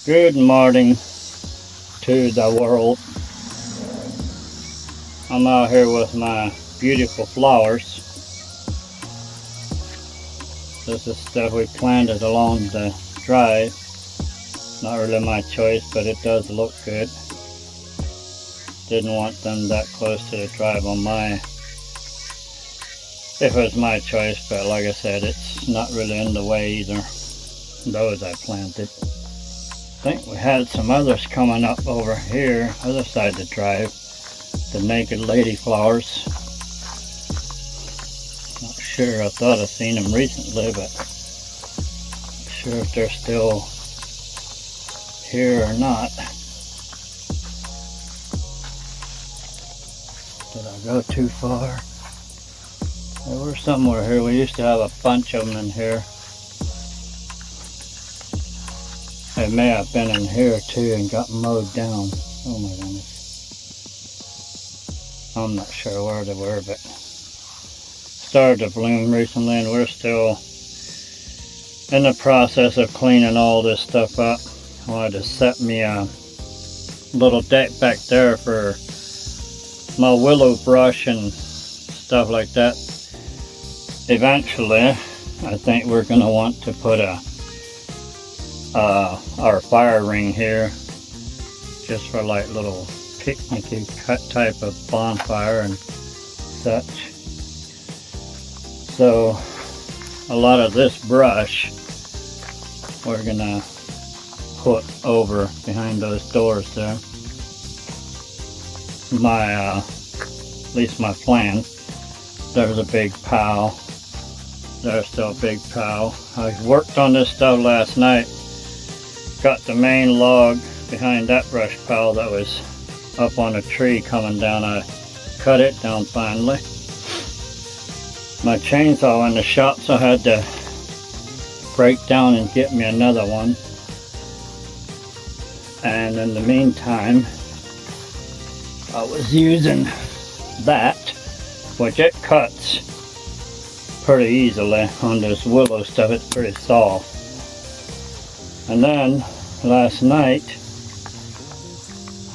Good morning to the world. I'm out here with my beautiful flowers. This is stuff we planted along the drive. Not really my choice, but it does look good. Didn't want them that close to the drive on if it was my choice, but like I said, it's not really in the way either. Those I planted. I think we had some others coming up over here, other side of the drive. The naked lady flowers. Not sure, I thought I'd seen them recently, but not sure if they're still here or not. Did I go too far? They were somewhere here. We used to have a bunch of them in here. They may have been in here too and got mowed down. Oh my goodness. I'm not sure where they were, but started to bloom recently, and we're still in the process of cleaning all this stuff up. I wanted to set me a little deck back there for my willow brush and stuff like that. Eventually, I think we're going to want to put our fire ring here, just for like little picnicky type of bonfire and such. So a lot of this brush we're gonna put over behind those doors there. At least my plan. There's a big pile. There's still a big pile. I worked on this stuff last night. Got the main log behind that brush pile that was up on a tree coming down. I cut it down finally. My chainsaw in the shop, so I had to break down and get me another one. And in the meantime, I was using that, which it cuts pretty easily on this willow stuff. It's pretty soft. And then last night,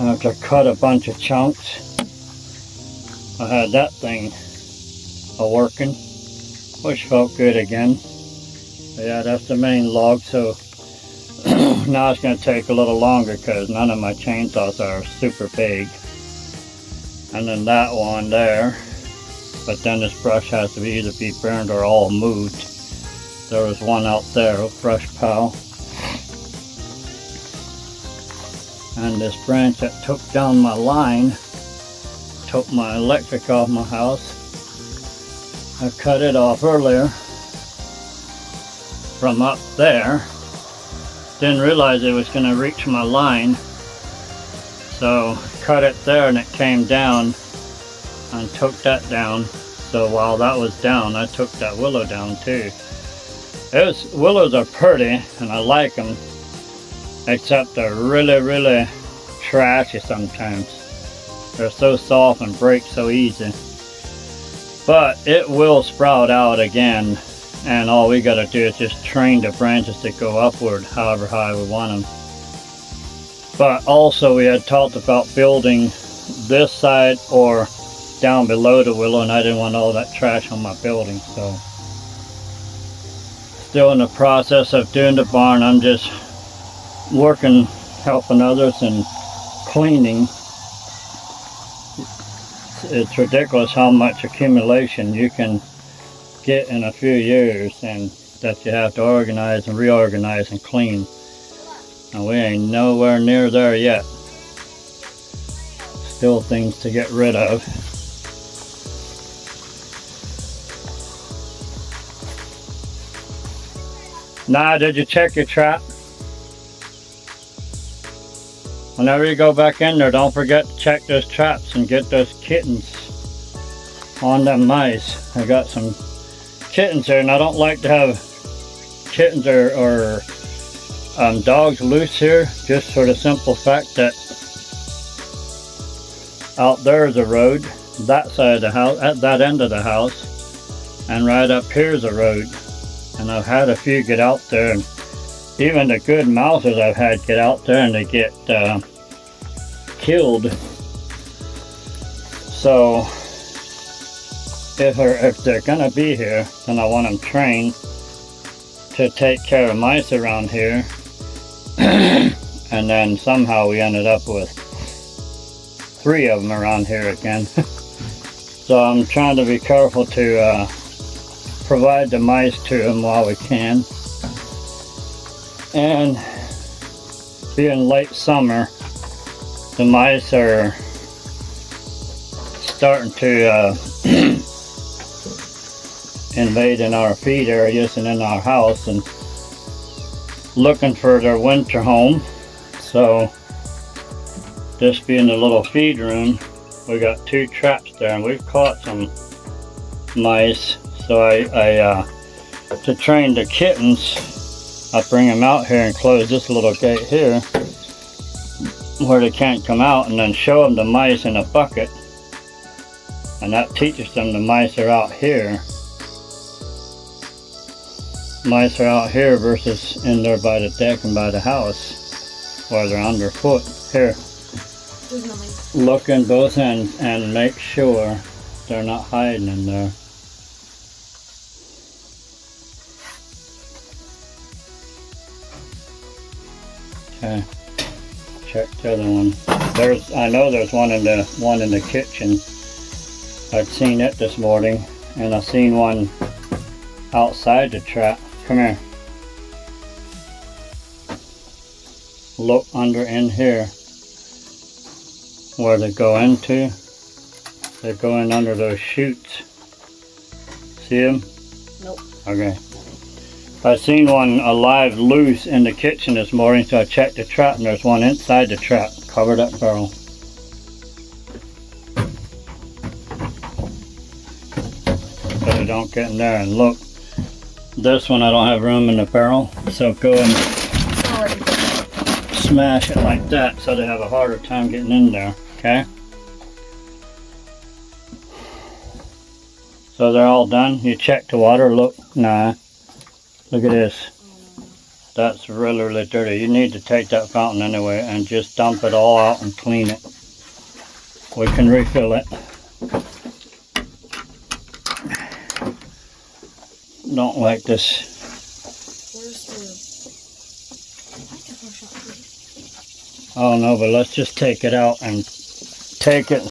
after I cut a bunch of chunks, I had that thing working, which felt good again. But yeah, that's the main log. So now it's going to take a little longer because none of my chainsaws are super big. And then that one there. But then this brush has to either be burned or all moved. There was one out there, a brush pile. And this branch that took down my line, took my electric off my house. I cut it off earlier from up there. Didn't realize it was going to reach my line. So cut it there and it came down and took that down. So while that was down, I took that willow down too. Willows are pretty and I like them. Except they're really trashy sometimes. They're so soft and break so easy. But it will sprout out again, and all we gotta do is just train the branches to go upward however high we want them. But also we had talked about building this side or down below the willow, and I didn't want all that trash on my building. So still in the process of doing the barn. I'm just working, helping others and cleaning. It's ridiculous how much accumulation you can get in a few years, and that you have to organize and reorganize and clean. And we ain't nowhere near there yet. Still things to get rid of. Nah, did you check your trap? Whenever you go back in there, don't forget to check those traps and get those kittens on them mice. I got some kittens there, and I don't like to have kittens or dogs loose here, just for the simple fact that out there is a road, that side of the house, at that end of the house, and right up here is a road. And I've had a few get out there and even the good mouses I've had get out there and they get killed. So if they're gonna be here, then I want them trained to take care of mice around here. And then somehow we ended up with 3 of them around here again. So I'm trying to be careful to provide the mice to them while we can. And being late summer, the mice are starting to invade in our feed areas and in our house and looking for their winter home. So this being the little feed room, we got 2 traps there and we've caught some mice. So I to train the kittens, I bring them out here and close this little gate here where they can't come out, and then show them the mice in a bucket, and that teaches them the mice are out here. Mice are out here versus in there by the deck and by the house where they're underfoot. Here, look in both ends and make sure they're not hiding in there. Okay, check the other one. I know there's one in the kitchen. I'd seen it this morning, and I seen one outside the trap. Come here. Look under in here where they go into. They go in under those chutes. See them? Nope. Okay. I seen one alive loose in the kitchen this morning, so I checked the trap and there's one inside the trap. Cover that barrel. So they don't get in there. And look, this one I don't have room in the barrel, so go and smash it like that so they have a harder time getting in there, okay? So they're all done. You check the water, look, nah. Look at this. That's really, really dirty. You need to take that fountain anyway and just dump it all out and clean it. We can refill it. Don't like this. Oh no, but let's just take it out and take it